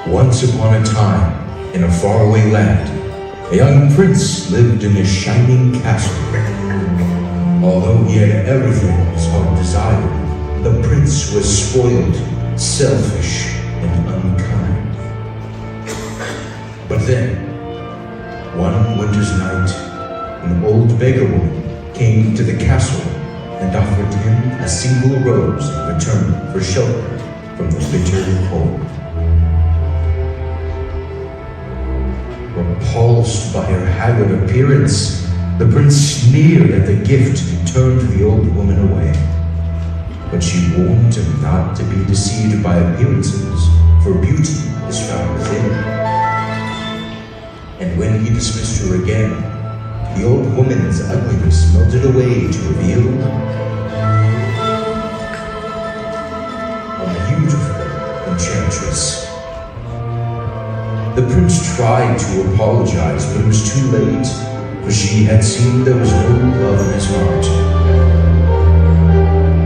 Once upon a time, in a faraway land, a young prince lived in a shining castle. Although he had everything his heart desired, the prince was spoiled, selfish, and unkind. But then, one winter's night, an old beggar woman came to the castle and offered him a single rose in return for shelter from the bitter cold. Repulsed by her haggard appearance, the prince sneered at the gift and turned the old woman away. But she warned him not to be deceived by appearances, for beauty is found within. And when he dismissed her again, the old woman's ugliness melted away to reveal a beautiful enchantress. The prince tried to apologize, but it was too late, for she had seen there was no love in his heart.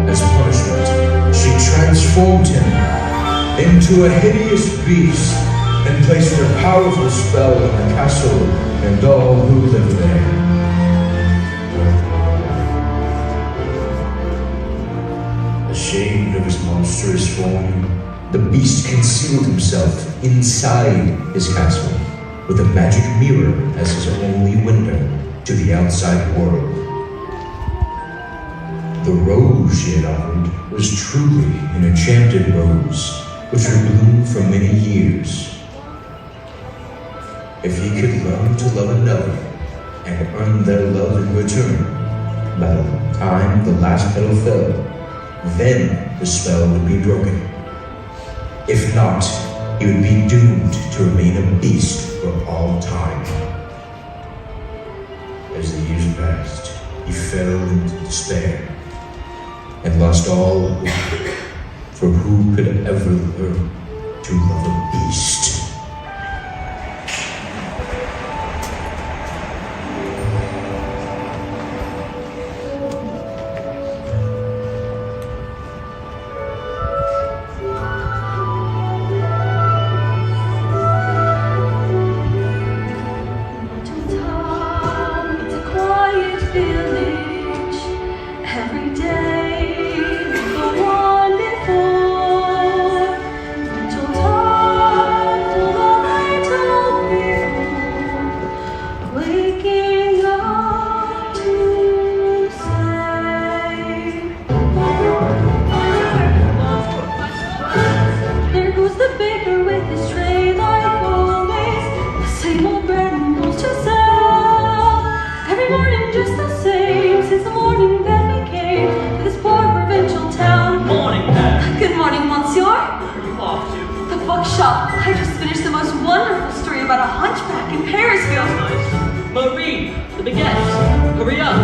As punishment, she transformed him into a hideous beast and placed a powerful spell on the castle and all who lived there. Ashamed of his monstrous form, the beast concealed himself inside his castle with a magic mirror as his only window to the outside world. The rose she had offered was truly an enchanted rose, which would bloom for many years. If he could learn to love another and earn their love in return, by the time the last petal fell, then the spell would be broken. If not, he would be doomed to remain a beast for all time. As the years passed, he fell into despair and lost all hope, for who could ever learn to love a beast? I just finished the most wonderful story about a hunchback in Parisville. Nice. Marie, the baguette. Hurry up.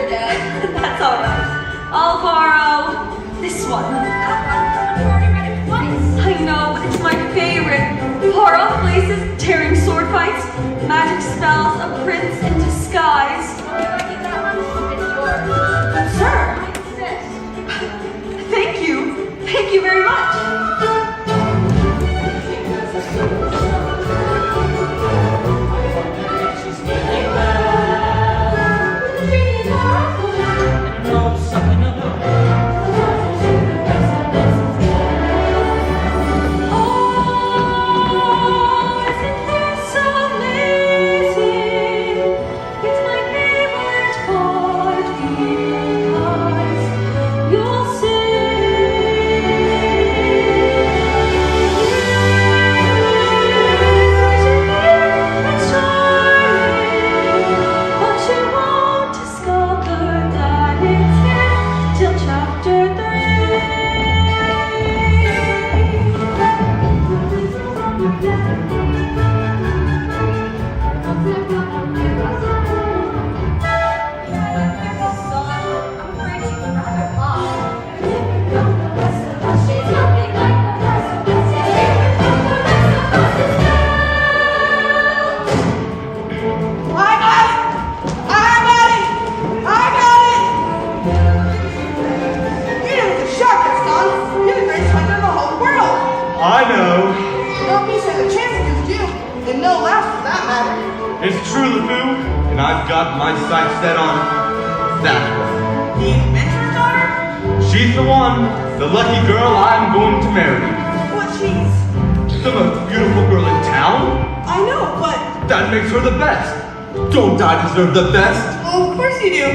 That's all right. I'll borrow this one. I've already read it twice. I know, but it's my favorite. Far-off places, tearing sword fights, magic spells, a prince in disguise. If I get that one, it's yours. Sir, I insist. thank you. Thank you very much. You'll see. I'm afraid she's rather odd. She's nothing like the rest of us. I got it! You're the sharpest, son. You're the greatest hunter in the whole world. I know. Don't be so the chance against you, and no less for that matter. It's true, LeFou, and I've got my sights set on that one. The inventor's daughter? She's the one, the lucky girl I'm going to marry. What she's... The most beautiful girl in town? I know, but... That makes her the best. Don't I deserve the best? Well, of course you do.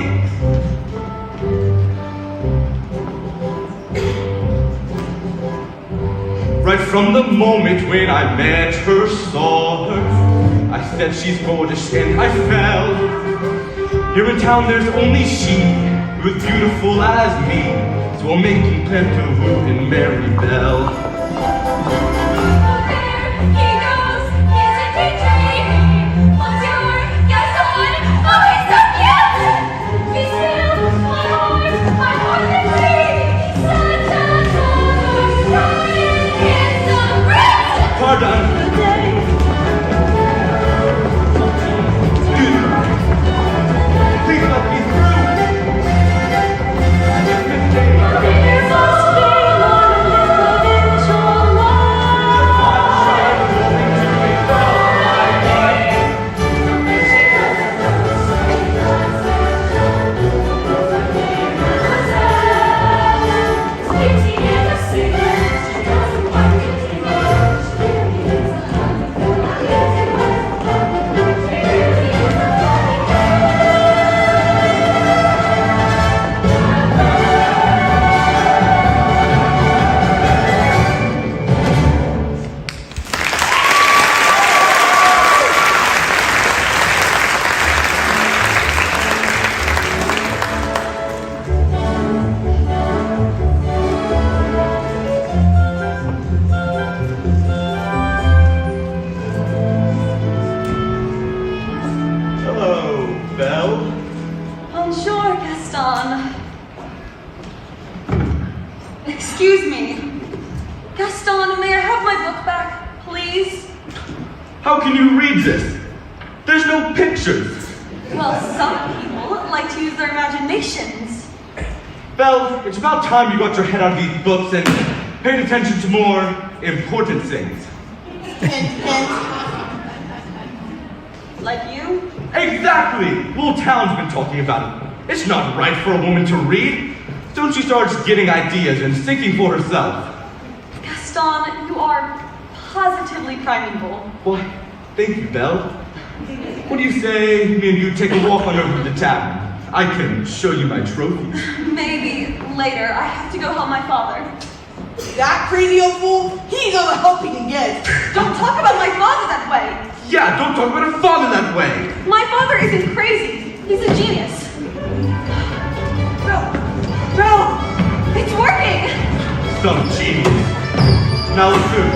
Right from the moment when I met her, saw her, I said she's gorgeous and I fell. Here in town there's only she, who's beautiful as me, so I'm making plan to woo and marry Belle. There he goes. He's a DJ. What's your guess on? Oh, he's so cute. Be still, my heart is free. Such a summer, bright and handsome prince. Pardon. Please let me through. There must be more than Excuse me. Gaston, may I have my book back, please? How can you read this? There's no pictures. Well, some people like to use their imaginations. Belle, it's about time you got your head out of these books and paid attention to more important things. Like you? Exactly! Whole town's been talking about it. It's not right for a woman to read. Don't she start getting ideas and thinking for herself? Gaston, you are positively primeval. Why, thank you, Belle. What do you say me and you take a walk on over to the tavern? I can show you my trophies. Maybe later. I have to go help my father. That crazy old fool, he needs all the help he can get. Don't talk about my father that way. Yeah, don't talk about a father that way. My father isn't crazy. He's a genius. No! It's working. Some genius. Now look through.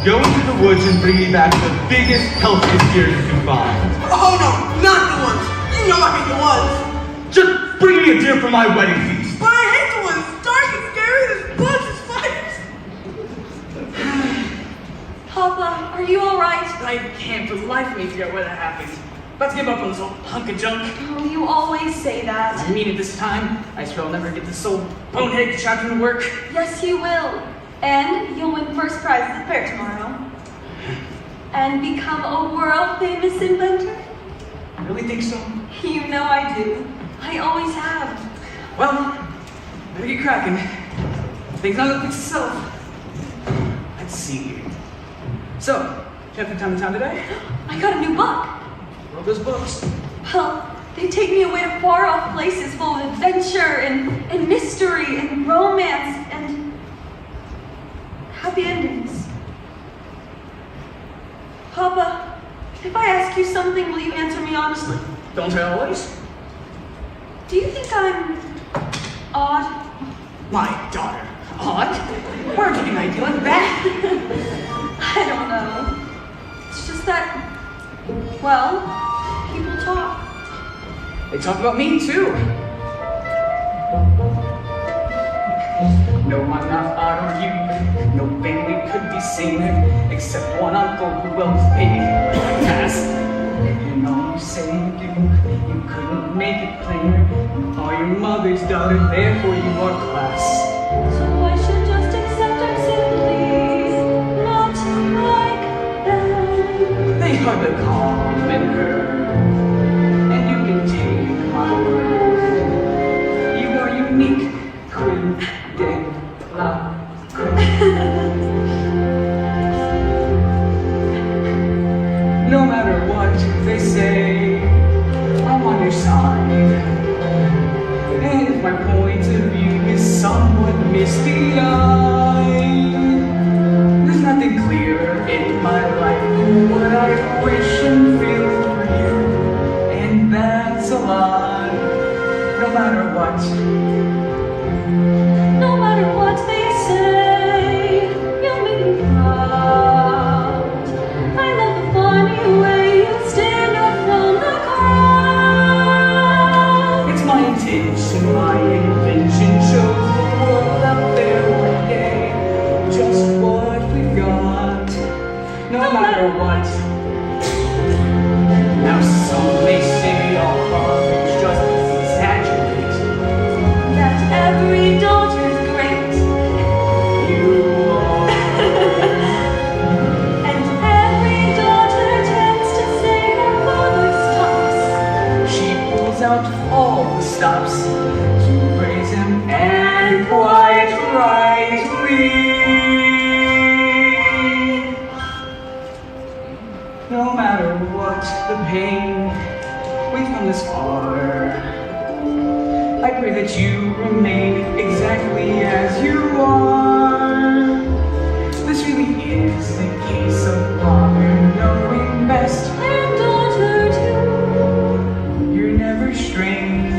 Go into the woods and bring me back the biggest, healthiest deer you can find. Oh no, not the ones. You know I hate the ones. Just bring me a deer for my wedding feast. But I hate the ones. Dark and scary, there's bugs and spiders. Papa, are you all right? I can't for the life of me figure out where that happened. About to give up on this old hunk of junk. Oh, you always say I that. mean it this time. I swear I'll never get this old bonehead contraption to work. Yes, you will. And you'll win first prize at the fair tomorrow. And become a world-famous inventor? I really think so. You know I do. I always have. Well, better get cracking. Things not gonna fix itself. Let's see. So, you have some time in town today? I got a new book. Wrote those books. Well, they take me away to far-off places full of adventure and mystery and romance and happy endings. Papa, if I ask you something, will you answer me honestly? Don't I always? Do you think I'm odd? My daughter. Odd? Where'd you get an idea like that? I don't know. Well, people talk. They talk about me too. No, I'm not odd or you. No family could be saner, except one uncle who will pay me when I pass. And all you say and do, you couldn't make it plainer. You are your mother's daughter, therefore you are class. So I should just accept I'm simply not like them. They are the common herd, and you can take my word. You are unique, queen, dead, love, no matter what they say, I'm on your side. And if my point of view is somewhat misty-eyed, there's nothing clearer in my life than what I wish and feel for you. And that's a lie, no matter what. No matter what they say, you'll make me proud. I love the funny way you stand up from the crowd. It's my intention, my invention shows the world out there one day just what we got, no matter what. Now some may say all fathers just exaggerate. That every daughter's great, You are, and every daughter tends to say her father stops. she pulls out all the stops to praise him, and quite rightly. No matter what the pain, we've come this far. I pray that you remain exactly as you are. This really is the case of father knowing best. And daughter too, You're never strange.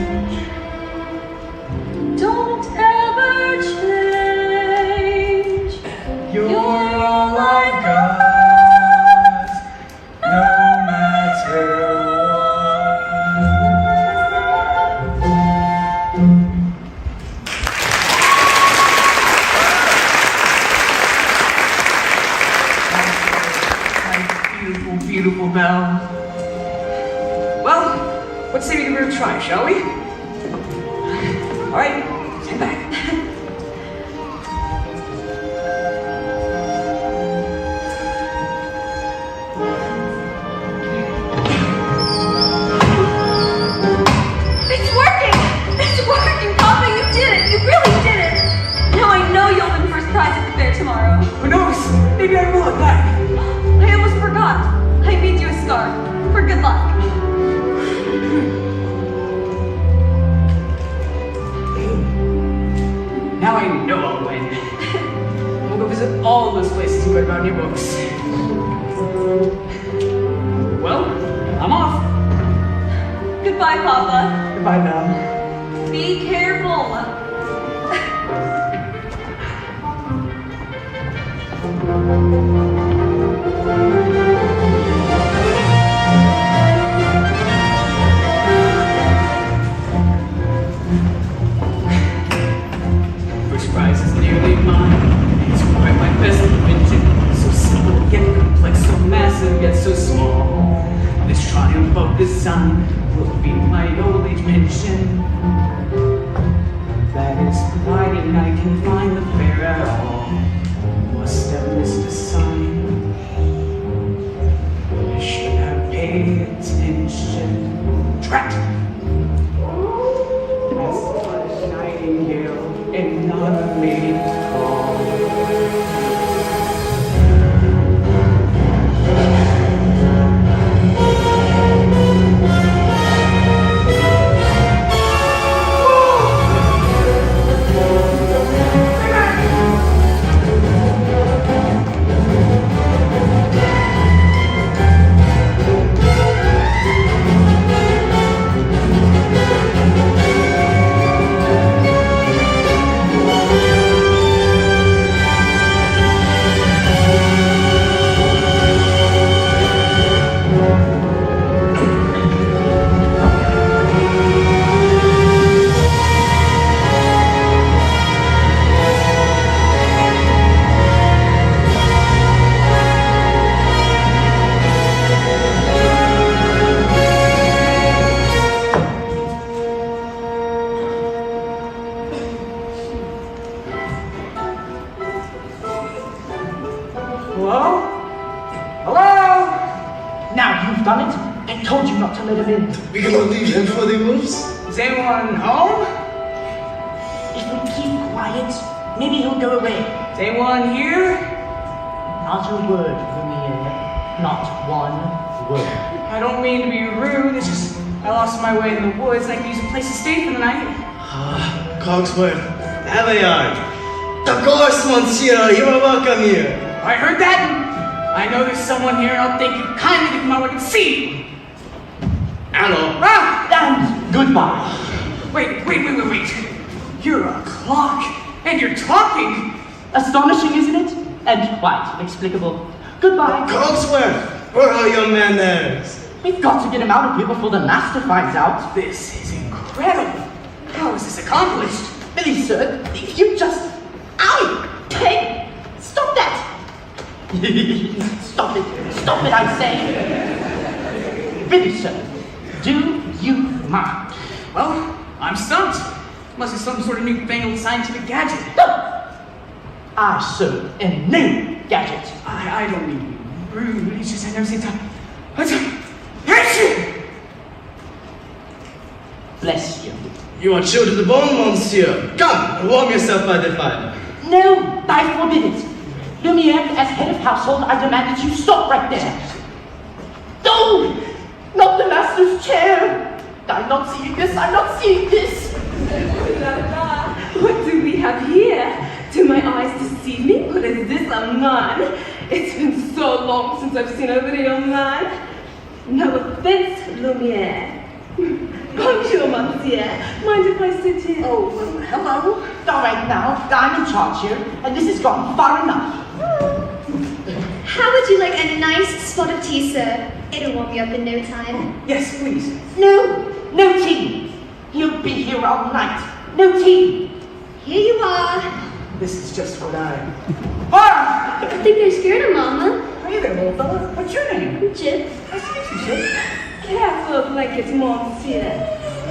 don't ever change. You're all I've got, no matter what. Beautiful, beautiful bell. Well, let's say we give it a try, shall we? All right, stand back. It's working! It's working, Papa! You did it! You really did it! Now I know you'll win first prize at the fair tomorrow. Who knows? Maybe I will at that. I almost forgot. I made you a scarf for good luck. Now I know I'll win. We'll go visit all those places you read about in your books. Well, I'm off. Goodbye, Papa. Goodbye, Belle. Be careful. First prize is nearly mine. It's quite my best invention. So simple yet complex, so massive yet so small. This triumph of design will be my old age pension. That is providing I can find the fair at all. Must have missed a sign. I should have paid attention. Drat! That's a nightingale and not a maid call. Hello? Now you've done it. I told you not to let him in. We cannot leave him for the wolves. Is anyone home? If we keep quiet, maybe he'll go away. Is anyone here? Not a word, Lumiere. Not one word. I don't mean to be rude, it's just I lost my way in the woods and I could use a place to stay for the night. Cogsworth, Aveyard. Of course, monsieur, you are welcome here. I heard that. I know there's someone here, and I'll thank you kindly to come out and see you. Hello. Ah! And goodbye. Wait. You're a clock, and you're talking. Astonishing, isn't it? And quite inexplicable. Goodbye. Cogsworth, where are your manners? We've got to get him out of here before the master finds out. This is incredible. How is this accomplished? Billy, sir, if you just... Ow! Hey! Stop that! Stop it, I say! Billy, sir, do you mind? Well, I'm stumped. Must be some sort of newfangled scientific gadget. No! I serve a new gadget. I don't mean to be rude, it's just I've never seen time. Bless you. You are chilled to the bone, monsieur. Come, warm yourself by the fire. No, I forbid it. Lumiere, as head of household, I demand that you stop right there. No! Not the master's chair! I'm not seeing this, What do we have here? Do my eyes deceive me? Or is this a man? It's been so long since I've seen a real man. No offense, Lumiere. Bonjour, monsieur. Mind if I sit here? Oh, well, hello. All right now, I'm in charge here, and this has gone far enough. How would you like a nice spot of tea, sir? It'll warm you up in no time. Yes, please. No tea. He'll be here all night. No tea. Here you are. This is just what I... Ah! I think they're scared of Mama. Hey there, little fella. What's your name? Jip. Nice to meet you, Chip. Careful, blanket, monsieur.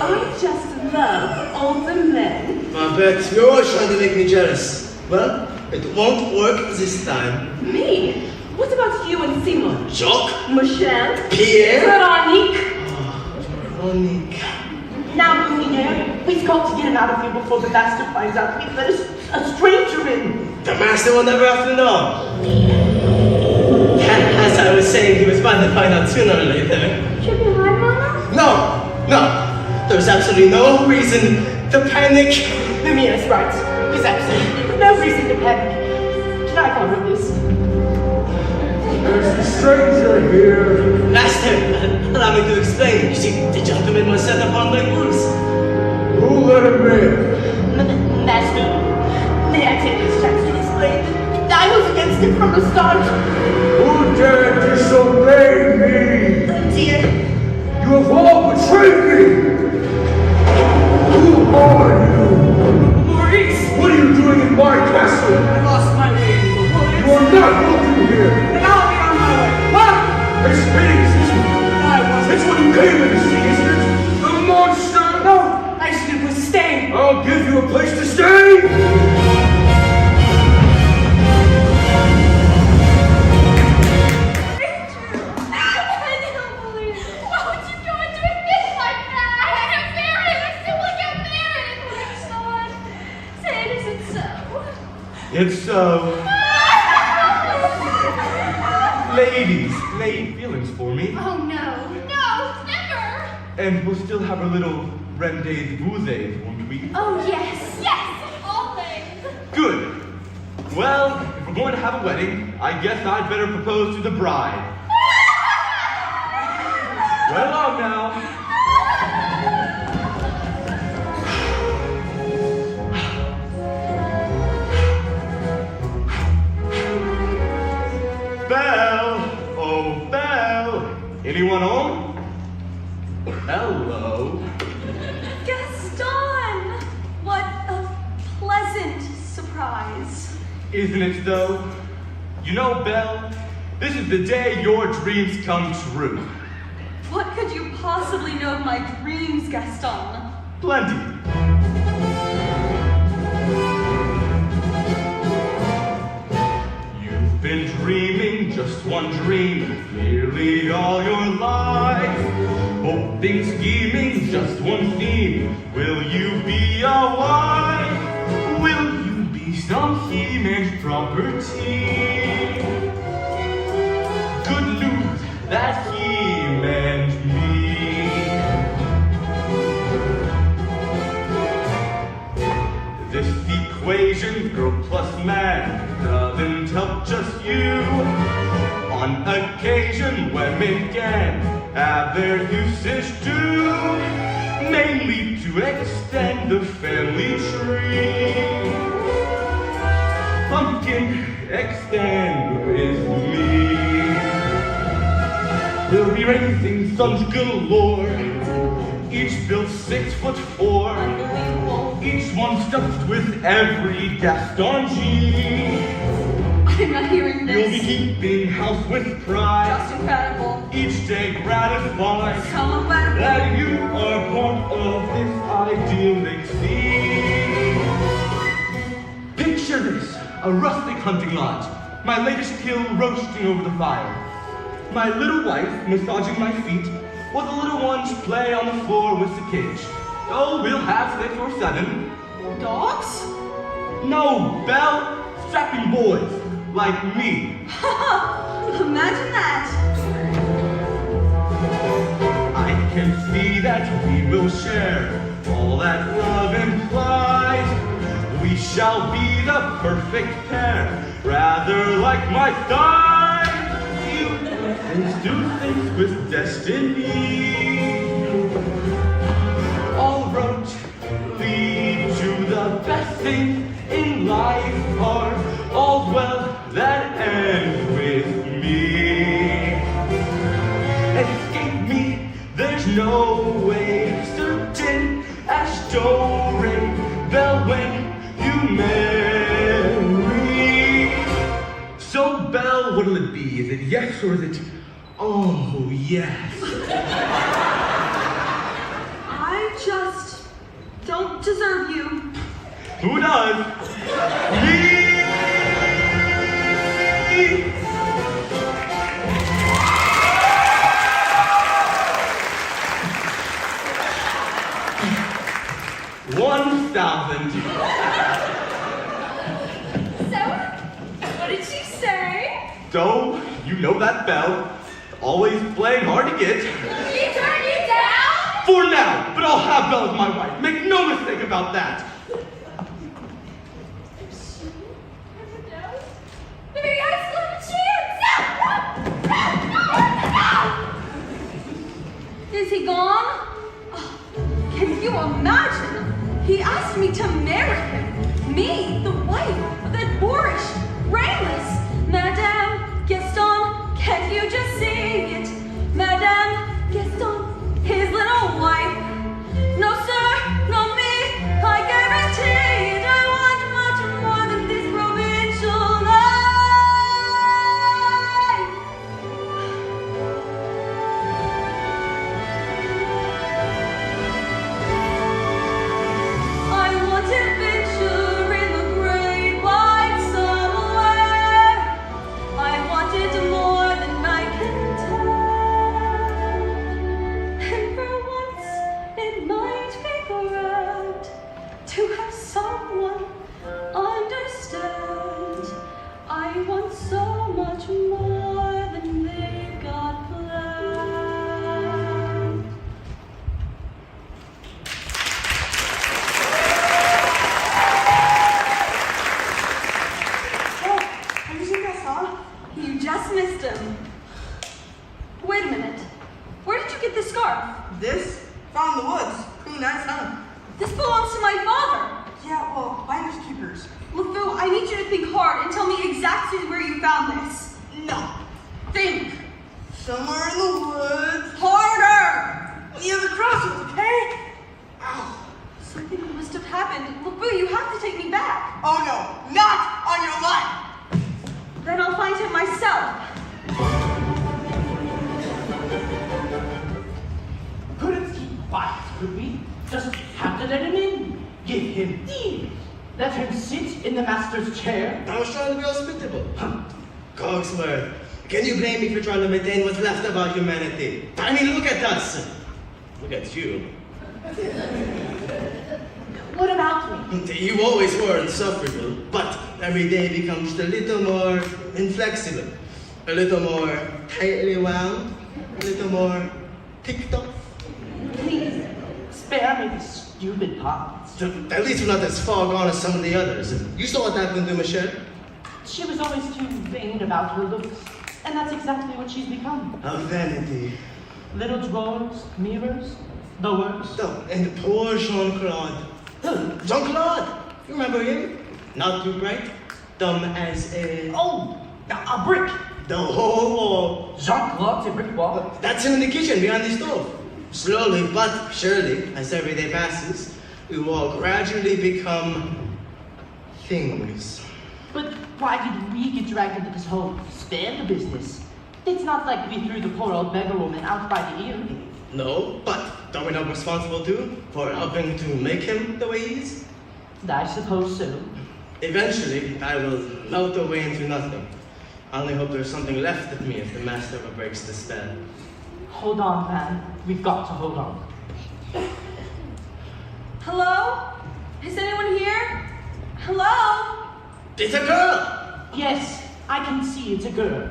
I just love older men. I bet you're always trying to make me jealous. Well, it won't work this time. Me? What about you and Simon? Jacques? Michelle? Pierre? Veronique? Monique. Now, Lumiere, we've got to get him out of here before the master finds out we've let a stranger in. The master will never have to know. As I was saying, he was bound to find out sooner or later. Should we hide, Mama? No. There's absolutely no reason to panic. Lumiere's right. There's absolutely no reason to panic. Can I cover this? There's a stranger here. Master, allow me to explain. You see, the gentleman was set upon by wolves. Who let him in? Master, may I take this chance to explain? I was against it from the start. Who dared disobey me? Oh dear. You have all betrayed me! Who are you? Maurice! What are you doing in my castle? I lost my way in the woods. You are not welcome here! And I'll be on my way. Ah! It's pities, isn't it? I wasn't. It's what you came in to see, isn't it? The monster! No, I just did was stay. I'll give you a place to stay! Why would you go and do a thing like that? I got married. I simply got married. Oh, son. Say it isn't so. It's so. Ladies, lady feelings for me. Oh no. No, never. And we'll still have our little rendezvous, won't we? Oh yes. Yes. Always. Good. Well, if we're going to have a wedding, I guess I'd better propose to the bride. Run along now. Belle! Oh, Belle! Anyone home? Hello. Gaston! What a pleasant surprise. Isn't it though? You know, Belle, this is the day your dreams come true. What could you possibly know of my dreams, Gaston? Plenty. You've been dreaming dreaming just one dream, nearly all your life. Hoping, scheming, just one theme. Will you be a wife? Will you be some he-man's property? Good news, that he meant me. This equation, girl plus man, doesn't help just you. On occasion, women can have their usage too, mainly to extend the family tree. Pumpkin, extend with me. We'll be raising sons galore, each built 6'4". Each one stuffed with every Gaston G. I'm not hearing You'll be this. keeping house with pride, Just incredible. each day gratified So incredible. that you are part of this idyllic scene. Picture this, a rustic hunting lodge, my latest kill roasting over the fire, my little wife massaging my feet, while the little ones play on the floor with the cage. Oh, we'll have 6 or 7. Dogs? No, Belle, strapping boys, like me. Imagine that. I can see that we will share all that love implies. We shall be the perfect pair, rather like my thighs. You do things with destiny. All roads lead to the best thing in life are all well that end with me. Escape me, there's no way, certain as do-re, Belle, when you marry. So Belle, what'll it be? Is it yes or is it, oh yes? I just don't deserve you. Who does? Me! $1,000. So, what did she say? So, you know that Belle, always playing hard to get. She turned you down? For now, but I'll have Belle as my wife. Make no mistake about that. Maybe I still have a chance. Is he gone? Oh, can you imagine? He asked me to marry him. Me, the wife of that boorish, brainless Madame Gaston. Can't you just see it? Madame Gaston, his little wife. No, sir, not me. I guarantee it. I want much more than this provincial life. I want adventure in the great wide somewhere. I want it more than I can tell. And for once, it might be grand to have someone understand. I want so much more than they've got planned. Oh, have you seen that song? You just missed him. Wait a minute. Where did you get this scarf? This? Found in the woods. Pretty nice, huh? This belongs to my father. Yeah, well, finders keepers. LeFou, I need you to think hard and tell me exactly where you found this. No. Think. Somewhere in the woods. Harder! Near the crossroads, okay? Ow. Something must have happened. LeFou, you have to take me back. Oh no, not on your life! Then I'll find him myself. Couldn't keep quiet, could we? Just have to let him in. Give him tea. Let him sit in the master's chair. I was trying to be hospitable. Cogsworth, Can you blame me for trying to maintain what's left of our humanity? I mean, look at us. Look at you. What about me? You always were insufferable, but every day becomes a little more inflexible, a little more tightly wound, a little more ticked off. Please, spare me the stupid parts. At least we're not as far gone as some of the others. You saw what happened to Michelle? She was always too vain about her looks, and that's exactly what she's become. How vanity. Little drawers, mirrors, the works. Oh, and poor Jean-Claude. Jean-Claude! You remember him? Not too bright, dumb as a... Oh, a brick. the whole wall. Jean-Claude's a brick wall. That's him in the kitchen behind the stove. Slowly but surely, as every day passes, we will all gradually become things. But why did we get dragged into this whole stand business? It's not like we threw the poor old beggar woman out by the ear. No, but don't we not responsible too for helping to make him the way he is? I suppose so. Eventually, I will melt away into nothing. I only hope there's something left of me if the master ever breaks the spell. Hold on, man. We've got to hold on. Hello? Is anyone here? Hello? It's a girl! Yes, I can see it's a girl.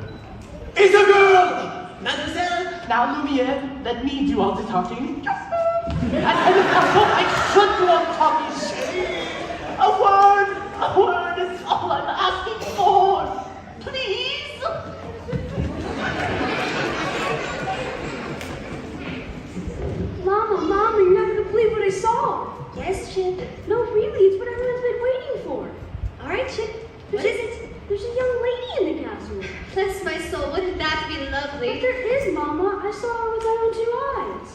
It's a girl! Mademoiselle! Now, Lumiere, let me do all the talking. And I should do all the talking. A word is all I'm asking for. Please. Mama, you're not gonna believe what I saw. Yes, Chip. No, really, it's what everyone's been waiting for. All right, Chip. There's a young lady in the castle. Bless my soul, wouldn't that be lovely? But there is, Mama. I saw her with my own 2 eyes.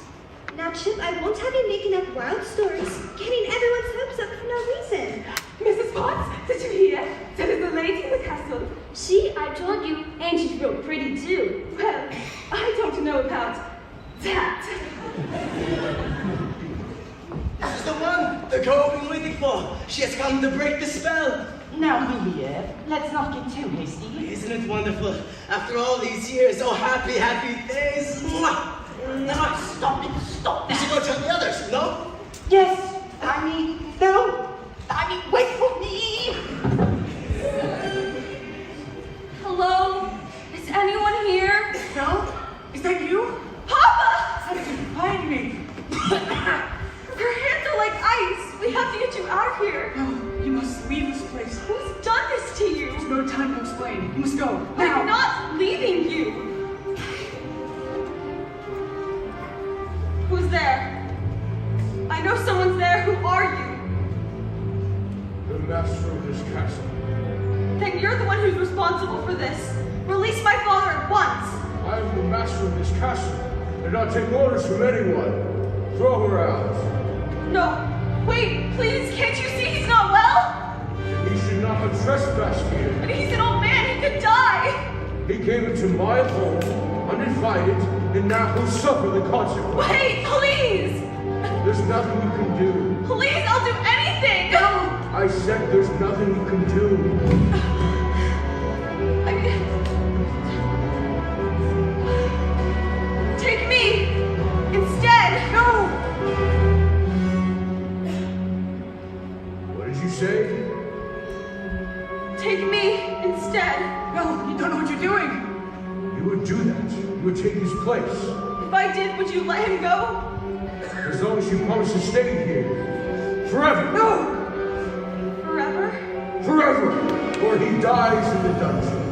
Now, Chip, I won't have you making up wild stories, getting everyone's hopes up for no reason. Mrs. Potts, did you hear? There is a lady in the castle. See, I told you, and she's real pretty too. Well, I don't know about that. That's the one! The girl we've been waiting for! She has come to break the spell! Now, Lumiere, let's not get too hasty. Isn't it wonderful? After all these years, oh happy, happy days! Mwah! Now, stop it, stop You should that. go tell the others, no? Yes, no. Wait for me. Hello? Is anyone here? No? Is that you? Papa! How did you find me? Her hands are like ice. We have to get you out of here. No, you must leave this place. Who's done this to you? There's no time to explain. You must go. I'm Now! not leaving you. Who's there? I know someone's there. Who are you? The master of this castle. Then you're the one who's responsible for this. Release my father at once. I am the master of this castle, and I take orders from anyone. Throw her out. No, wait, please, can't you see he's not well? He should not have trespassed here. But he's an old man, he could die. He came into my home, uninvited, and now he'll suffer the consequences. Wait, please! There's nothing you can do. Please, I'll do anything! I said there's nothing you can do. Take me instead! No! What did you say? Take me instead. No, you don't know what you're doing. You would do that. You would take his place. If I did, would you let him go? As long as you promise to stay here. Forever. No! Forever? Forever. Or he dies in the dungeon.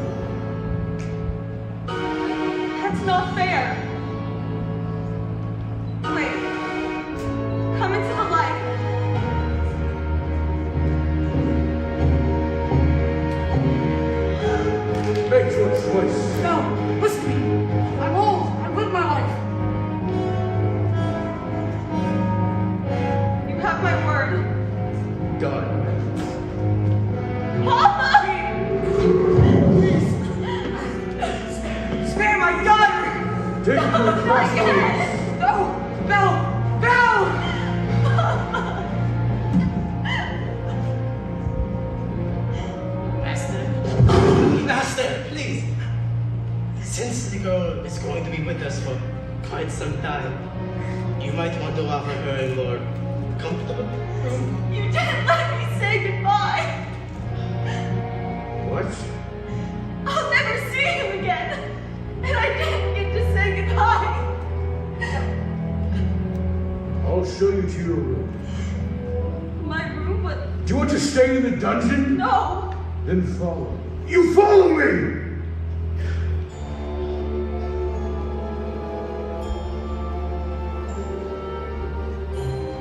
That's not fair. Wait. Come into the light. Make your choice. No! Listen to me! I'm old! I've lived my life! You have my word. Done. Papa! Spare my daughter! Take your Not crossbones. yet! No! Belle! Belle! Master. Master, please. pretty girl is going to be with us for quite some time. You might want to offer her a more comfortable room. You didn't let me say goodbye. What? I'll never see him again. And I didn't get to say goodbye. I'll show you to your room. My room, but Do you want to stay in the dungeon? no. Then follow me. You follow me!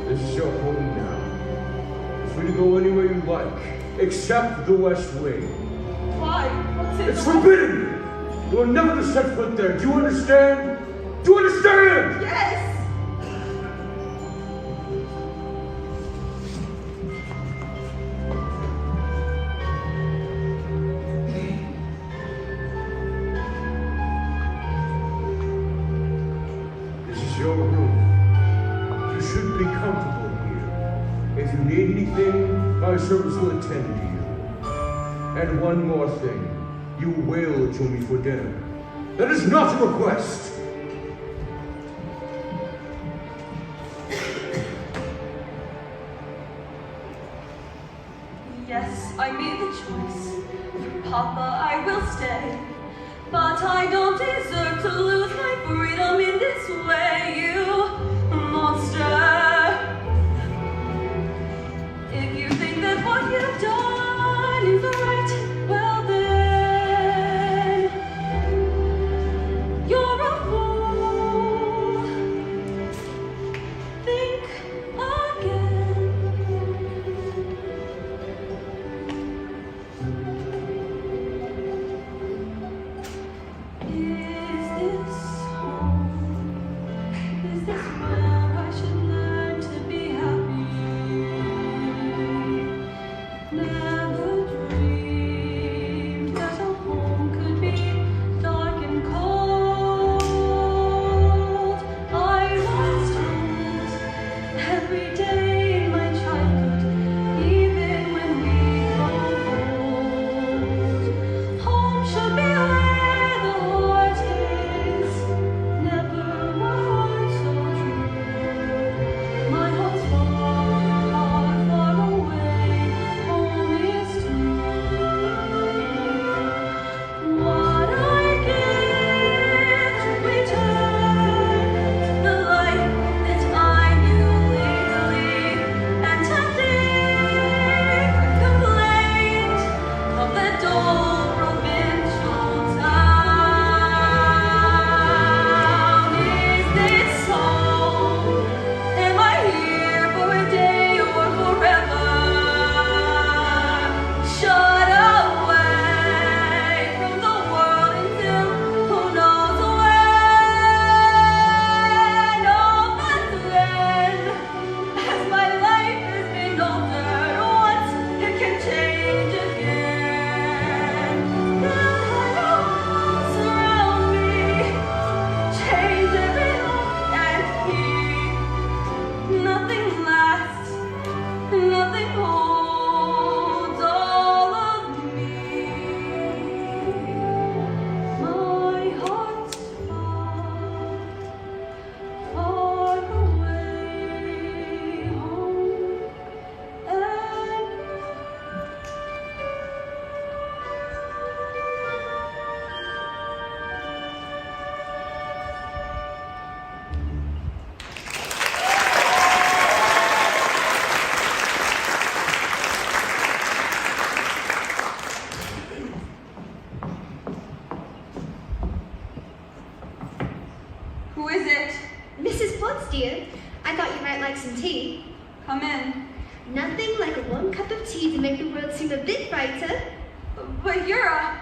This is your home now. You're free to go anywhere you like, except the West Wing. Why? What's in It's the forbidden! You are never to set foot there. Do you understand? Do you understand? Yes. This is your room. You should be comfortable here. If you need anything, my servants will attend to you. And one more thing. You will join me for dinner. That is not a request. Yes, I made the choice. Papa, I will stay. But I don't deserve to lose my freedom in this way, you monster. If you think that what you've done is right, well then, you're a fool. Think again. Is this home? Is this where I should learn to be happy? Never dreamed that a home could be dark and cold. I was told every day in my childhood, even when we grew old, home should be where the heart is. Never were so true. My heart's far, far away. Home is too. What I give to return the life that I knew legally, and to think complaint of the dull provincial town. Is this home? Am I here for a day or forever? Shut away from the world until who knows when? Oh, but then, as my life has been altered once, it can change again. The walls surround me, change every look and key. Nothing lasts, nothing holds all of me. My heart's far, far away, home and Who is it? Mrs. Potts, dear, I thought you might like some tea. Come in. Nothing like a warm cup of tea to make the world seem a bit brighter. But you're a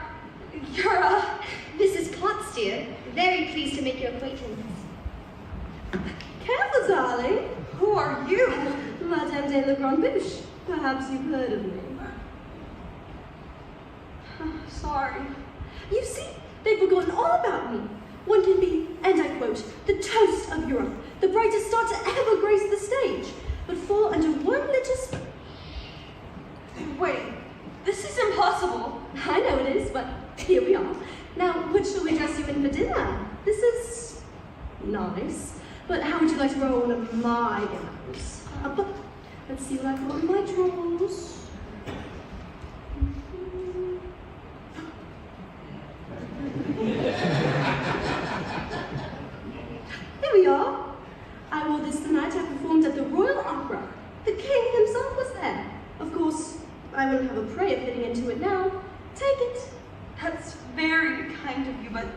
Mrs. Potts, dear, very pleased to make your acquaintance. Careful, darling. Who are you? Madame de la Grande Bouche. Perhaps you've heard of me. Sorry. You see, they've forgotten all about me. One can be, and I quote, the toast of Europe, the brightest star to ever grace the stage, but fall under one little Wait, this is impossible. I know it is, but here we are. Now, would shall we dress you in for dinner? This is nice. But how would you like to roll one of my gowns? But let's see what I've got in my drawers. Here we are. I wore this the night I performed at the Royal Opera. The king himself was there. Of course, I wouldn't have a prayer fitting into it now. Take it. That's very kind of you, but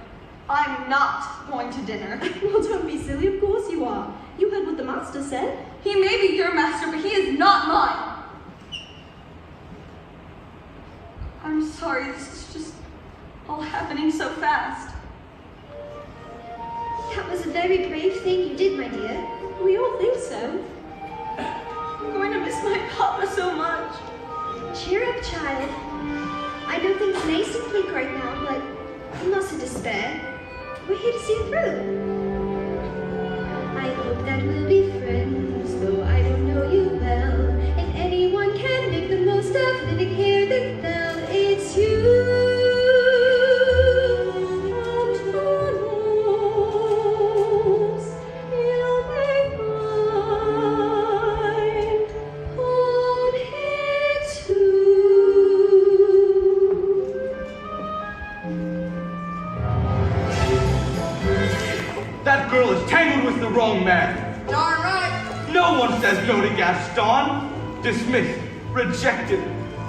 I'm not going to dinner. Well, don't be silly. Of course you are. You heard what the master said. He may be your master, but he is not mine. I'm sorry, this is just all happening so fast. That was a very brave thing you did, my dear. We all think so. I'm going to miss my papa so much. Cheer up, child. I know things may seem bleak right now, but you mustn't despair. We're here to see you through. I hope that we'll be friends, though I don't know you well. If anyone can make the most of living here, then well, it's you. That girl is tangled with the wrong man. Darn right. No one says no to Gaston. Dismissed, rejected,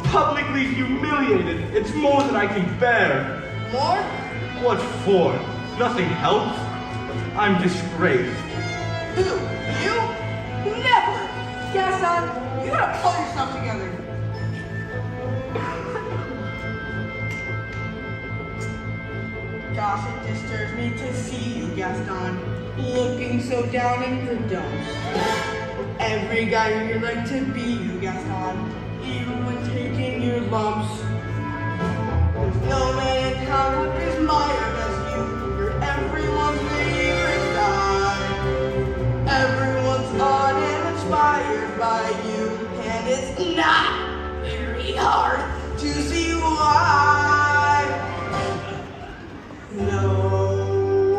publicly humiliated. It's more than I can bear. More? What for? Nothing helps. I'm disgraced. Who? You? Never! Gaston, you gotta pull yourself together. Gosh, it disturbs me to see you, Gaston, looking so down in the dumps. Every guy here would like to be you, Gaston, even when taking your lumps. There's no man in town who is admired as you. You're everyone's favorite guy. Everyone's on and inspired by you, and it's not very hard to see why. No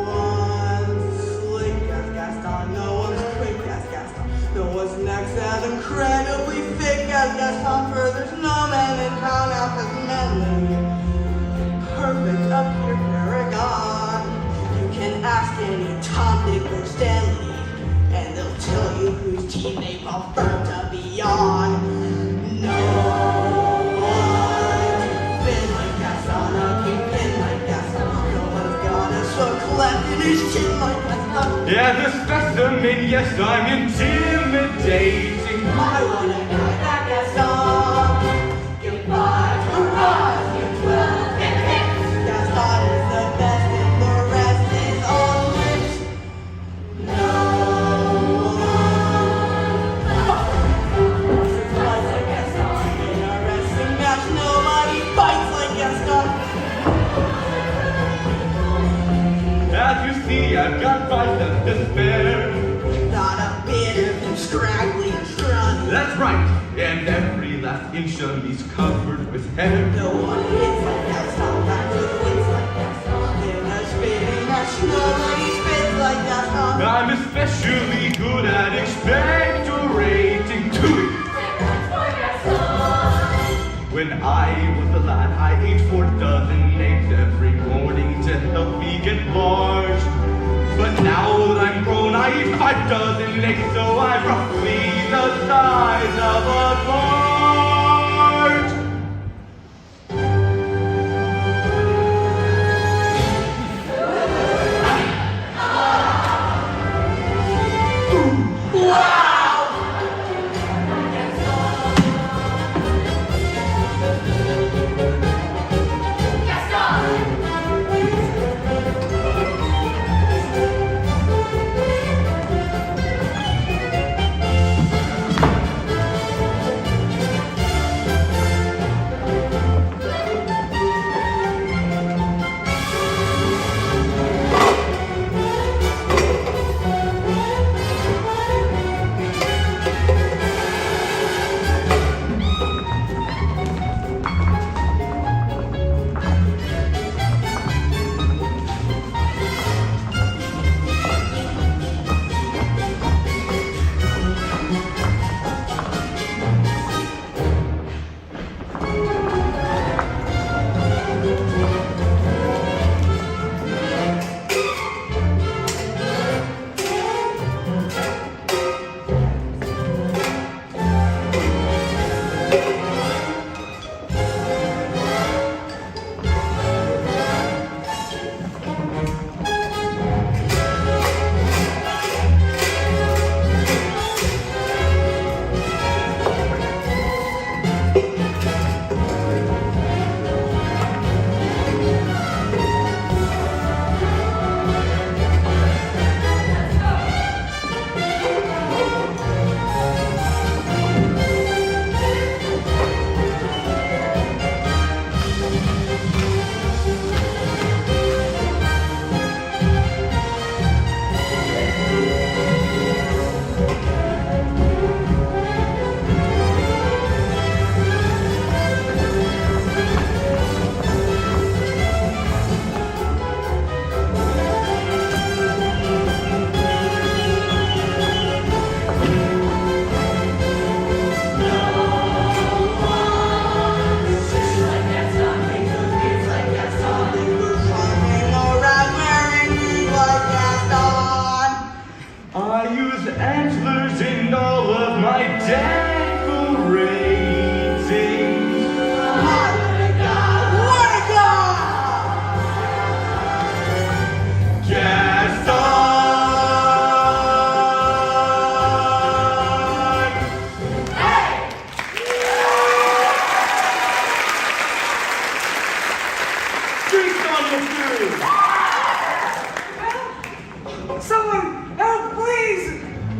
one's slick as Gaston, no one's quick as Gaston, no one's next as incredibly thick as Gaston, for there's no man in town out as manly, perfect up here, paragon. You can ask any Tom, Dick, or Stanley, and they'll tell you whose team they've all burnt to be on. No one's been like Gaston, a kingpin like Gaston. So left in his chin like Gaston. Yeah, the specimen, yes, I'm intimidating. I wanna guy that Gaston. Goodbye, hurrah, you 12 and hits. Gaston is the best and the rest is on lips. No one fights like Gaston. In a wrestling match, nobody fights like Gaston. As you see, I've got biceps to spare. Not a bit of them scraggly and scrawny. That's right, and every last inch of me's covered with hair. No one hits like Gaston, back to wins like Gaston. In a spitting match, nobody spits like Gaston. I'm especially good at expectorating to it. When I was a lad, I ate 4 dozen eggs every morning to help me get large. But now that I'm grown, I eat 5 dozen eggs, so I'm roughly the size of a large.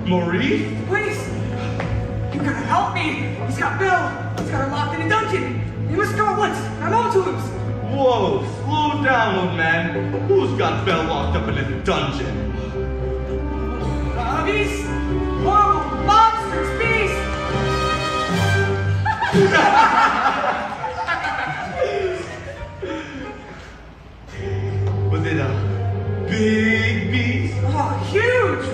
Maurice? Please! You gotta help me! He's got Bill! He's got her locked in a dungeon! You must go at once! I'm all to lose! Whoa, slow down, old man. Who's got Belle locked up in a dungeon? Beast! Horrible monsters! Beast! Was it a big beast? Oh, huge!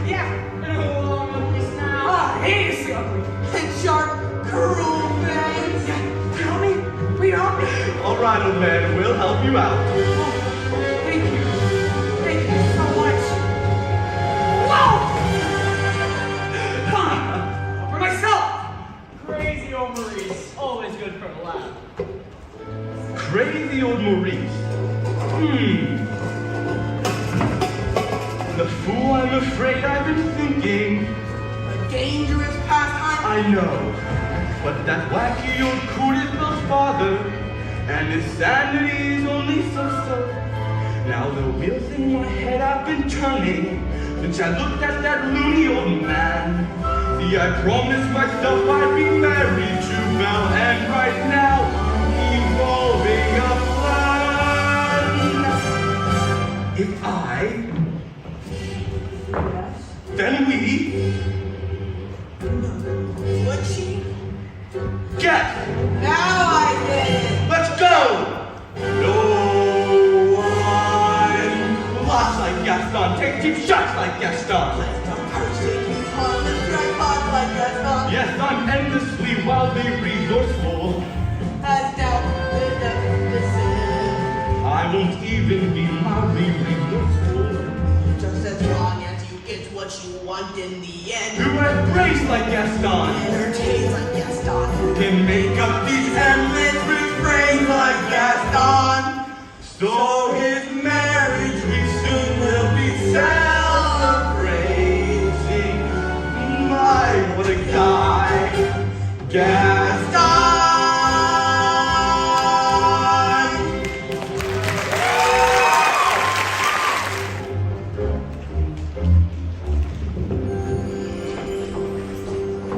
Yeah. Oh, hideously ugly! And sharp, cruel fangs. Help me! Will you help me? All right, old man, we'll help you out. Thank you. Thank you so much. Whoa! Fine. For myself. Crazy old Maurice. Always good for a laugh. Crazy old Maurice. The fool, I'm afraid I've been thinking. A dangerous pastime. I know, but that wacky old coot is Bill's father, and his sanity is only so-so. Now the wheels in my head have been turning since I looked at that loony old man. See, I promised myself I'd be married to Belle, and right now I'm evolving a plan. If then we Would she? get. Now I get it. Let's go! No one laughs like Gaston, takes deep shots like Gaston. Let's go person, you harmless crackpot like Gaston. Yes, I'm endlessly wildly resourceful. Has doubt the deficit. I won't even be mildly remorseful. Just as long as you get what you want in the end. Who embrace like Gaston, Entertain like Gaston. can make up these endless refrains like Gaston. So his marriage we soon will be celebrating. My, what a guy, Gaston.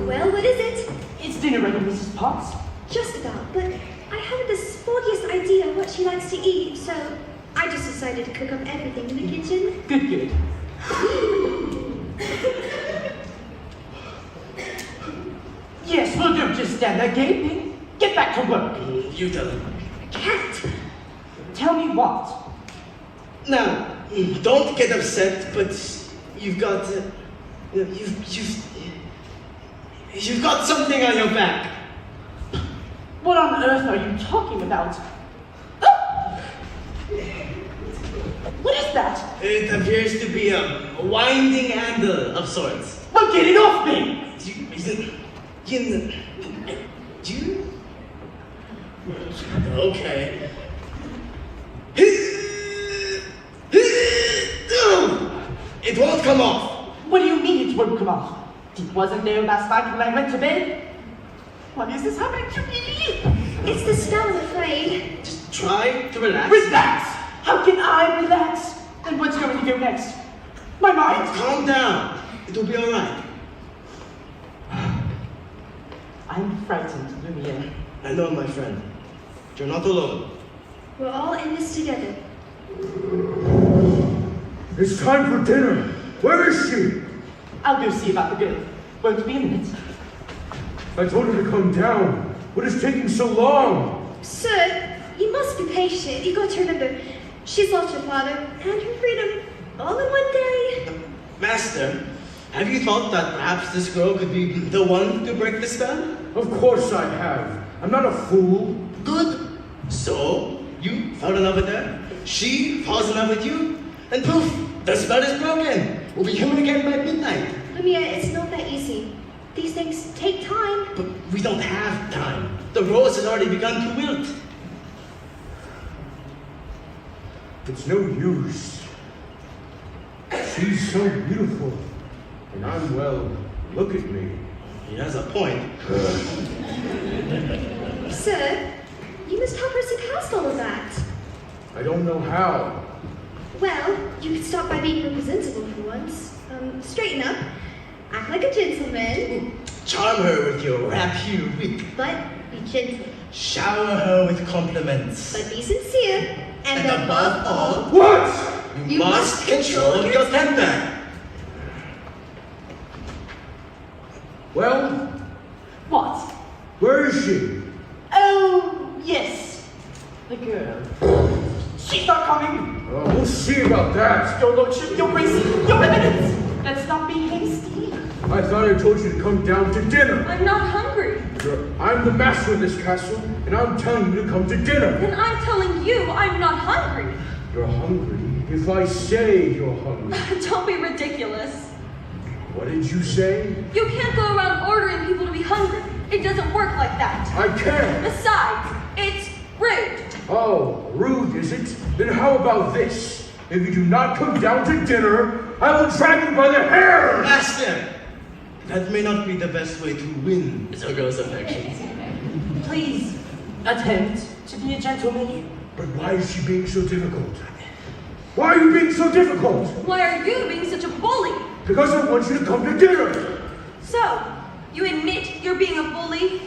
Well, what is it? It's dinner ready, Mrs. Potts. Just about, but I haven't the foggiest idea what she likes to eat, so I just decided to cook up everything in the kitchen. Good. Yes, well, don't just stand there gaping. Get back to work. You tell him. Cat! Tell me what? Now, don't get upset, but you've got, you've got something on your back. What on earth are you talking about? What is that? It appears to be a winding handle of sorts. Well, get it off me! You? Okay. It won't come off. What do you mean it won't come off? It wasn't there last night when I went to bed? What is this happening to me? It's the smell, I'm afraid. Just try to relax. Relax! How can I relax? And what's going to go next? My mind? Calm down. It'll be alright. I'm frightened, Lumiere. I know, my friend. You're not alone. We're all in this together. It's time for dinner. Where is she? I'll go see about the girl. Won't be a minute. I told her to come down. What is taking so long? Sir, you must be patient. You got to remember, she's lost her father and her freedom all in one day. Master, have you thought that perhaps this girl could be the one to break the spell? Of course I have. I'm not a fool. Good. So, you fall in love with her, she falls in love with you, and poof, the spell is broken. We'll be human again by midnight. Lumiere, it's not that easy. These things take time. But we don't have time. The rose has already begun to wilt. It's no use. She's so beautiful. And I'm, well, look at me. He has a point. Sir, you must help her to cast all of that. I don't know how. Well, you could stop by being representable for once. Straighten up, act like a gentleman, Charm her with your rapier wit. but be gentle. Shower her with compliments. But be sincere, and above all, What? you must control your temper. Well, What? where is she? Oh, yes. The girl. She's not coming. Oh, we'll see about that. Your lordship, your grace, your eminence. Let's not be hasty. I thought I told you to come down to dinner. I'm not hungry. I'm the master of this castle, and I'm telling you to come to dinner. Then I'm telling you I'm not hungry. You're hungry if I say you're hungry. Don't be ridiculous. What did you say? You can't go around ordering people to be hungry. It doesn't work like that. I can't. Besides, it's rude. Oh, rude is it? Then how about this? If you do not come down to dinner, I will drag you by the hair! Master, that may not be the best way to win the girl's affections. Please, attempt to be a gentleman. But why is she being so difficult? Why are you being so difficult? Why are you being such a bully? Because I want you to come to dinner! So, you admit you're being a bully?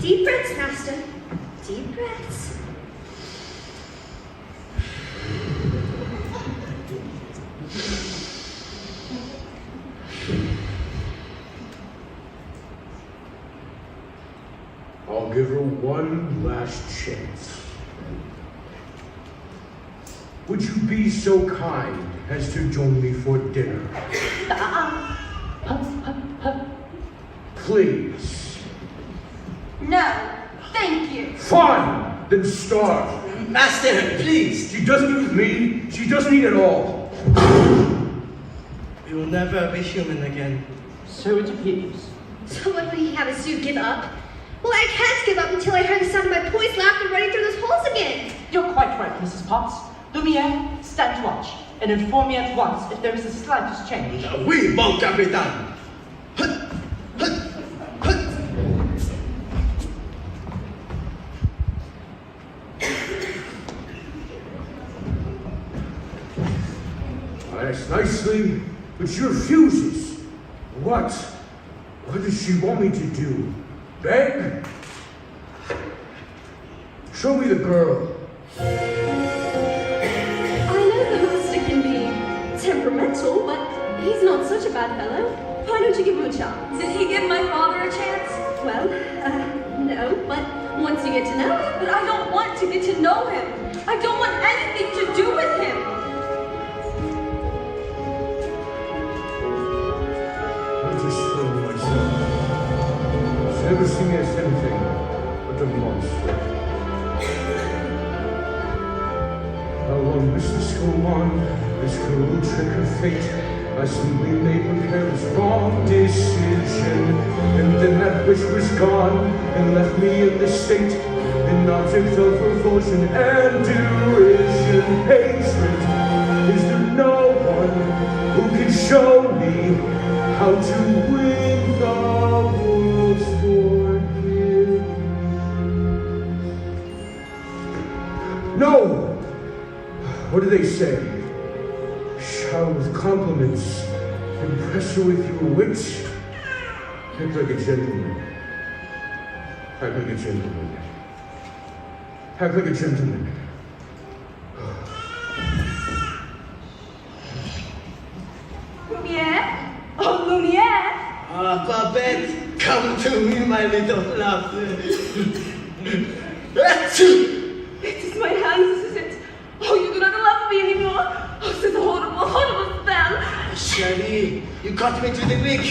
Deep breaths, master. Deep breaths. I'll give her one last chance. Would you be so kind as to join me for dinner? Please. No, thank you. Fine! Then starve. Master, please. She doesn't eat with me. She doesn't eat at all. We will never be human again. So it appears. So what will he have us do, give up? Well, I can't give up until I hear the sound of my boy's laughter running through those halls again. You're quite right, Mrs. Potts. Lumiere, stand watch, and inform me at once if there is the slightest change. Oui, mon capitaine. That's nicely, but she refuses. What? What does she want me to do? Beg? Show me the girl. I know the master can be temperamental, but he's not such a bad fellow. Why don't you give him a chance? Did he give my father a chance? Well, no, but once you get to know him. But I don't want to get to know him. I don't want anything to do with him. I just told myself. She's never seen me as anything but a monster. How long must this go on? This cruel trick of fate. I simply made one careless wrong decision. And then that wish was gone and left me in this state. An object of revulsion and derision. Hatred. Is there no one who can show me how to win the world's forgiveness? No! What do they say? Shower with compliments, impress her with your wit. Act like a gentleman. Act like a gentleman. Act like a gentleman. Lumiere? Oh, Lumiere! Ah, Babette, come to me, my little love. It is my hands, is it? Oh, you do not love me anymore. Oh, this horrible, horrible spell. Shady, you cut me to the quick.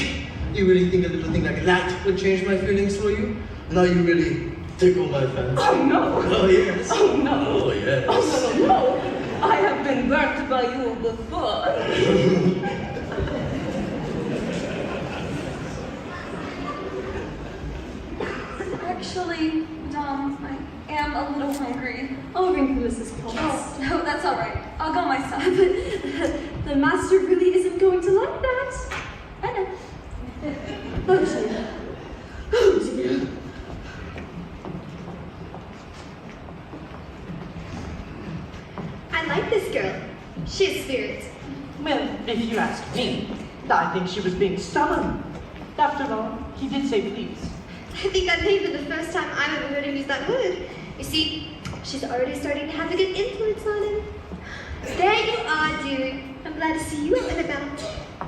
You really think a little thing like that would change my feelings for you? Now you really tickle my fancy. Oh, no. Oh, yes. Oh, no. Oh, yes. Oh, no, no, no. I have been burnt by you before. Actually, Dom, I am a little hungry. I'll ring for Mrs. Potts. Oh, no, that's all right. I'll go myself. The master really isn't going to like that. I know. Oh dear. Oh dear. I like this girl. She's spirit. Well, if you ask me, I think she was being stubborn. After all, he did say please. I think that may be the first time I've ever heard him use that word. You see, she's already starting to have a good influence on him. There you are, dude. I'm glad to see you out and about.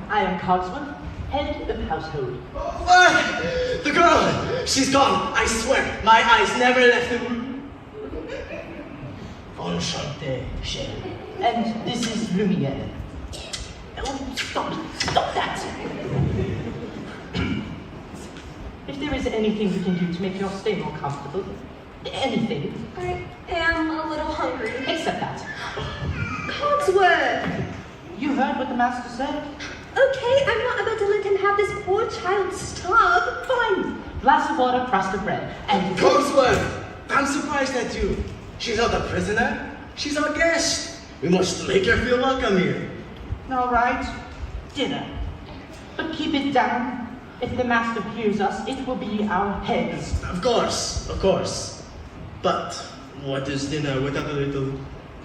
I am Cogsworth, head of household. What? The girl! She's gone, I swear. My eyes never left the room. Enchanté, chérie. And this is Lumiere. Oh, stop that! If there is anything you can do to make your stay more comfortable, anything, I am a little hungry. except that. Cogsworth! You heard what the master said? Okay, I'm not about to let him have this poor child starve. Fine. Glass of water, crust of bread, and... Cogsworth! I'm surprised at you. She's not a prisoner. She's our guest. We must make her feel welcome here. All right, dinner. But keep it down. If the master hears us, it will be our heads. Of course, of course. But what is dinner without a little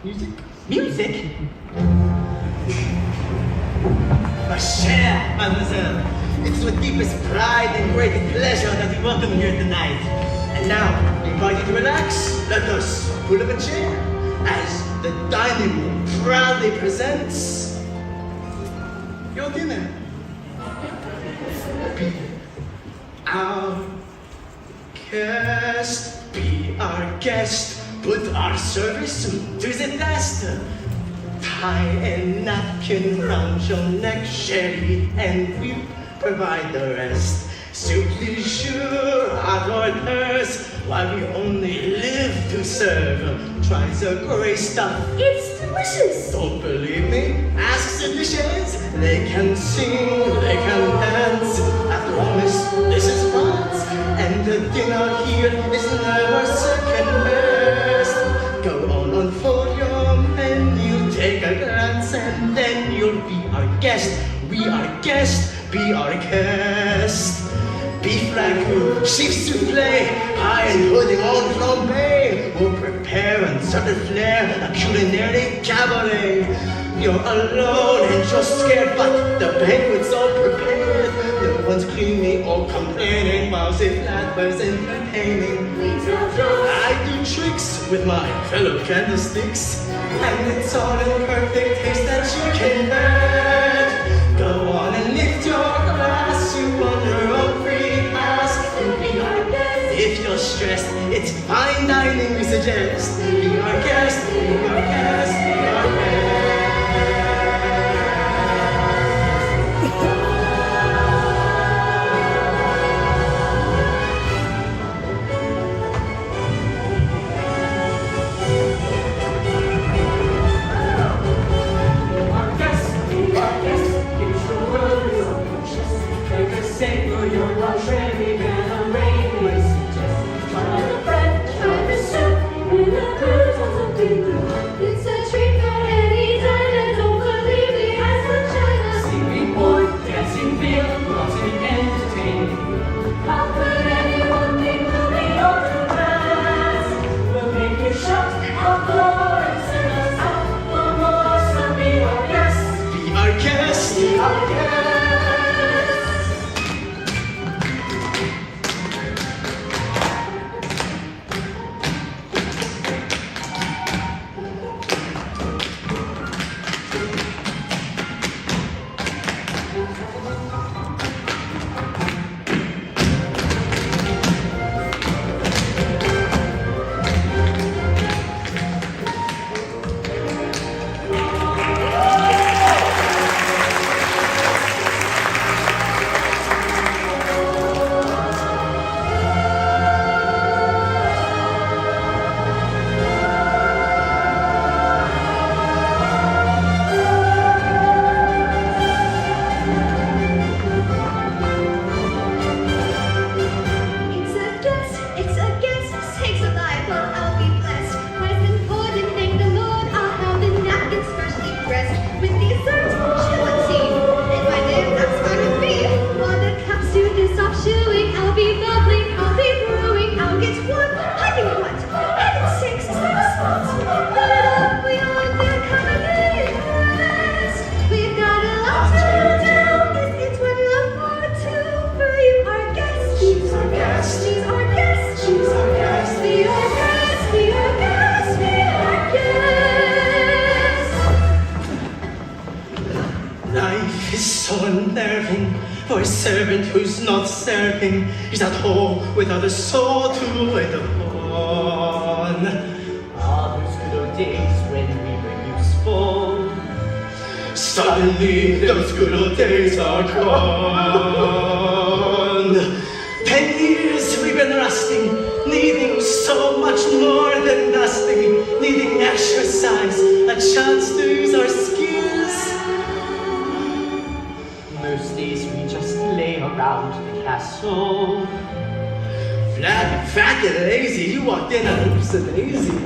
music? Music? Ma chère mademoiselle, it's with deepest pride and great pleasure that we welcome you here tonight. And now, invite you to relax. Let us pull up a chair as the dining room proudly presents your dinner. Be our guest, be our guest. Put our service to the test. Tie a napkin round your neck, chérie, and we'll provide the rest. So please sure our orders, while we only live to serve. Try the great stuff. It's delicious. Don't believe me? Ask the dishes. They can sing, they can dance. After all, this is France, and the dinner here is never second best. Go on, unfold your menu, take a glance, and then you'll be our guest. We are guest, be our guest. Beef ragout, sheep soufflé, pie and pudding en flambé. We'll prepare and serve the flair, a culinary cabaret. You're alone and you're scared, but the banquet's all prepared. No one's cleaning or complaining while the flatware's entertaining. I do tricks with my fellow candlesticks, and it's all in perfect taste that you can bear. Go on and lift your glass, you want your own free pass. And be our guest. If you're stressed, it's fine dining we suggest. Be our guest, be our guest, be our guest. Savor your entree, then arrange. Try the bread, try the soup, with the fruit of the people. It's such is so unnerving for a servant who's not serving. He's at home without a soul to wait upon. Ah, those good old days when we were useful. Suddenly, those good old days are gone. 10 years we've been rusting, needing so much more than dusting, needing exercise, a chance to use our skills. Most days we just lay around the castle. Flat, fat, and lazy, you walked in on a daisy.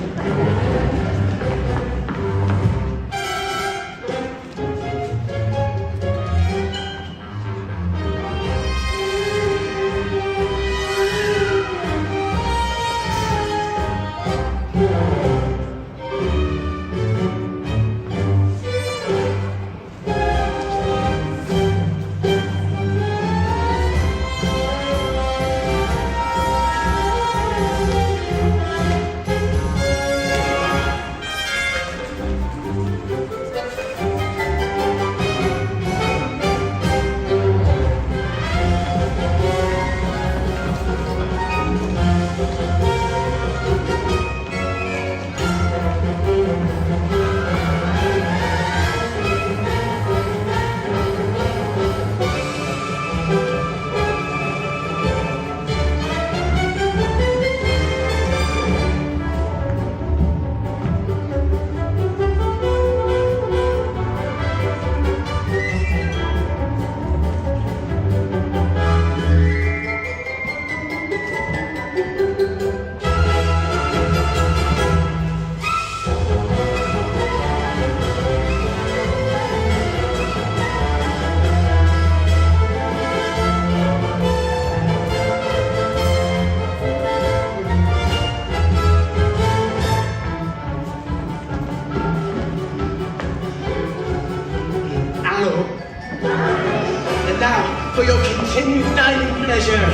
And now, for your continued dining pleasure,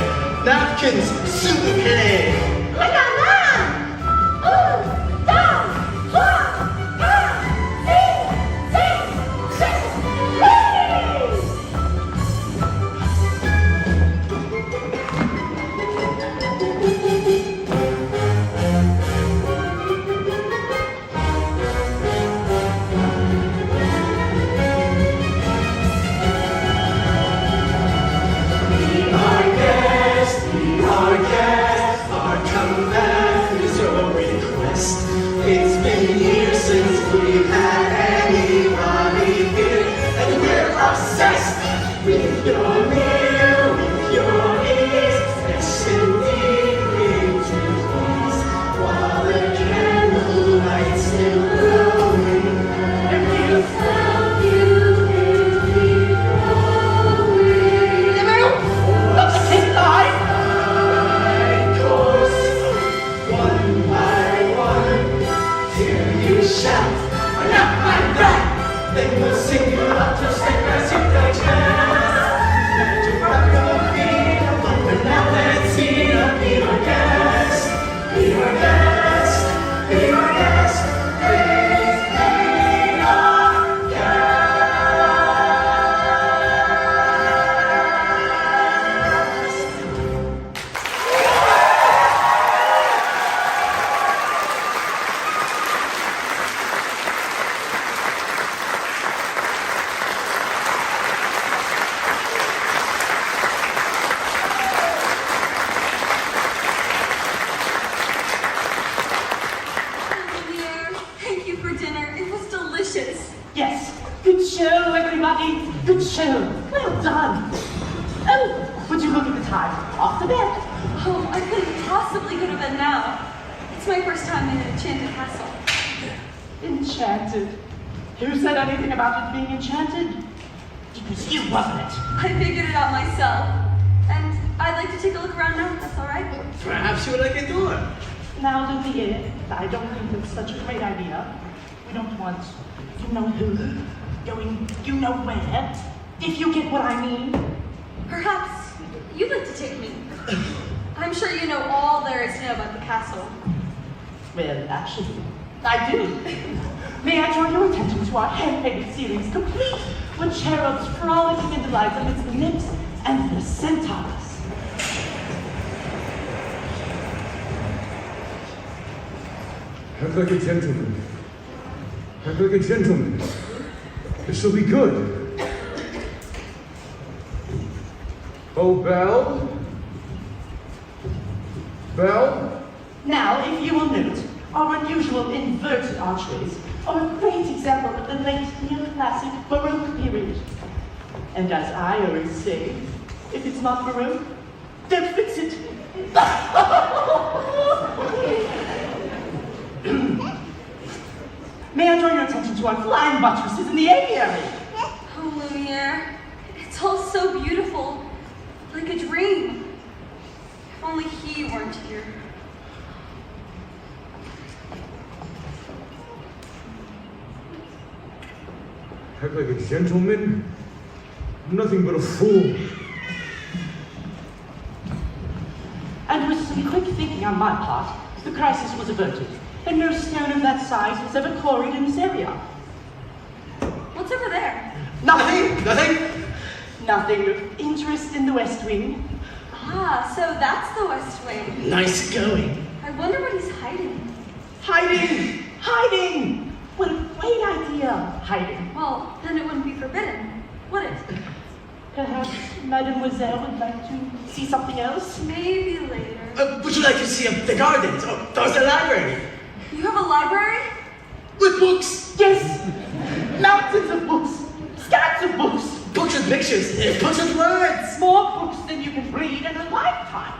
napkins, s'il vous plaît. Yes, good show, everybody. Good show. Well done. Oh, would you look at the time? Off to bed. Oh, I couldn't possibly go to bed now. It's my first time in an enchanted castle. Enchanted? Who said anything about it being enchanted? It was you, wasn't it? I figured it out myself. And I'd like to take a look around now, if that's all right. Perhaps you would like a tour. Now, Lumiere, I don't think it's such a great idea. We don't want you know who going you know where, if you get what I mean. Perhaps you'd like to take me. I'm sure you know all there is to know about the castle. Well, actually, I do. May I draw your attention to our hand-painted series, complete with cherubs frolicking in delight amidst the nymphs and the centaurs. Act like a gentleman. Act like a gentleman. This will be good. Oh, Belle? Belle? Now, if you will note, our unusual inverted archways are a great example of the late neoclassic Baroque period. And as I always say, if it's not Baroque, then fix it. May I draw your attention to our flying buttresses in the aviary? Oh, Lumiere, it's all so beautiful, like a dream. If only he weren't here. Act like a gentleman? I'm nothing but a fool. And with some quick thinking on my part, the crisis was averted, and no stone of that size was ever quarried in this area. What's over there? Nothing! Nothing? Nothing of interest in the West Wing. Ah, so that's the West Wing. Nice going. I wonder what he's hiding. Hiding! Hiding! What a great idea! Hiding. Well, then it wouldn't be forbidden, would it? Perhaps Mademoiselle would like to see something else? Maybe later. Would you like to see the gardens or the library? You have a library? With books! Yes! Mountains of books! Scats of books! Books with pictures, books with words! More books than you can read in a lifetime!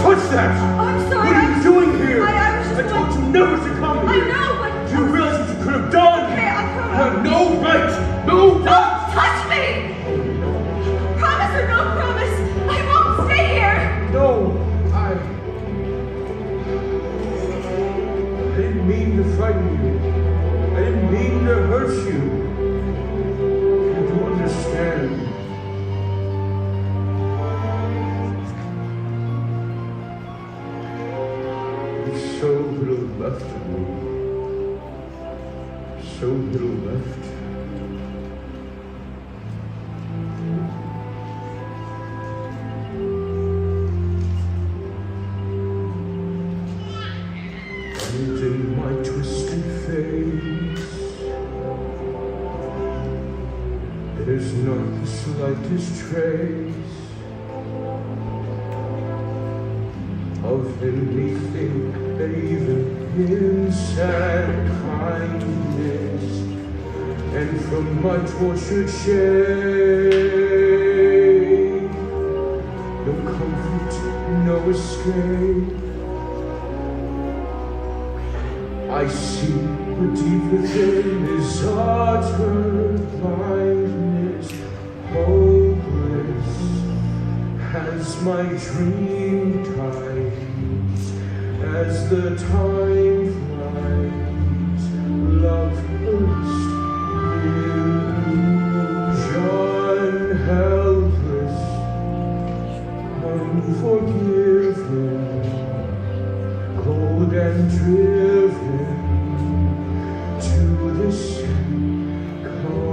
What's that? I'm sorry. What are you doing here? I was just I told you never to come I here. know, but... Do you realize what you could have done? Okay, I You promise. have no right. No right. Don't touch me! Promise or no promise, I won't stay here! No, I didn't mean to frighten you. I didn't mean to hurt you. You do understand. There's so little left of me. So little left. And in my twisted face, there's not the slightest trace of anything that even hints at kindness. And from my tortured shade, no comfort, no escape. I see what deep within is utter blindness, hopeless as my dream dies, as the time flies, loveless, illusion, helpless, unforgiven, cold and driven to this conclusion.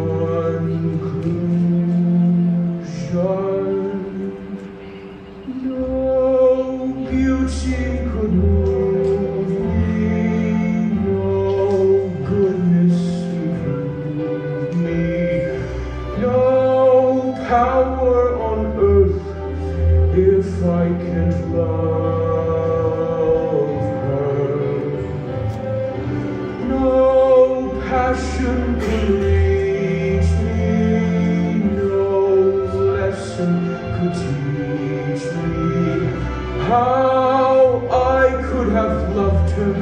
No beauty could move me, no goodness move me, no power on earth if I can't love her. No passion could reach me, no lesson could teach me. how I could have loved her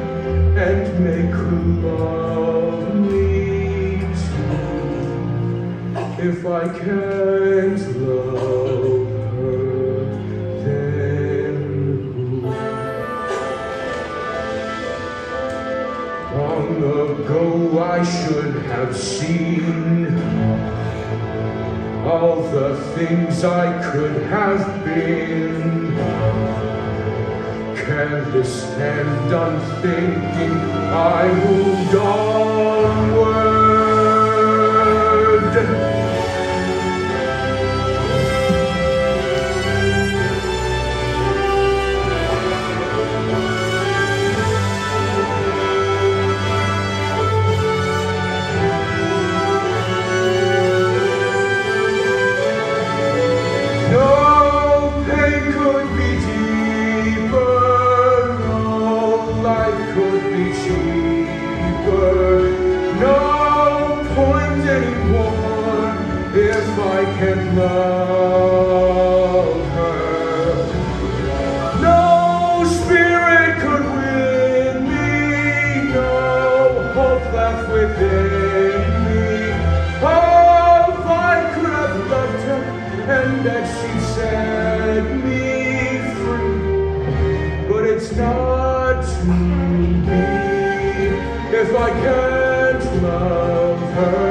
and make her love me too. If I can't love her, then who? Long ago I should have seen all the things I could have been. Careless and unthinking, I moved onward. No pain could be deeper, no life could be cheaper, no point anymore if I can't love her. No spirit could win me, no hope left within me. Oh, if I could have loved her and that she set me free, but it's not to be if I can't love her.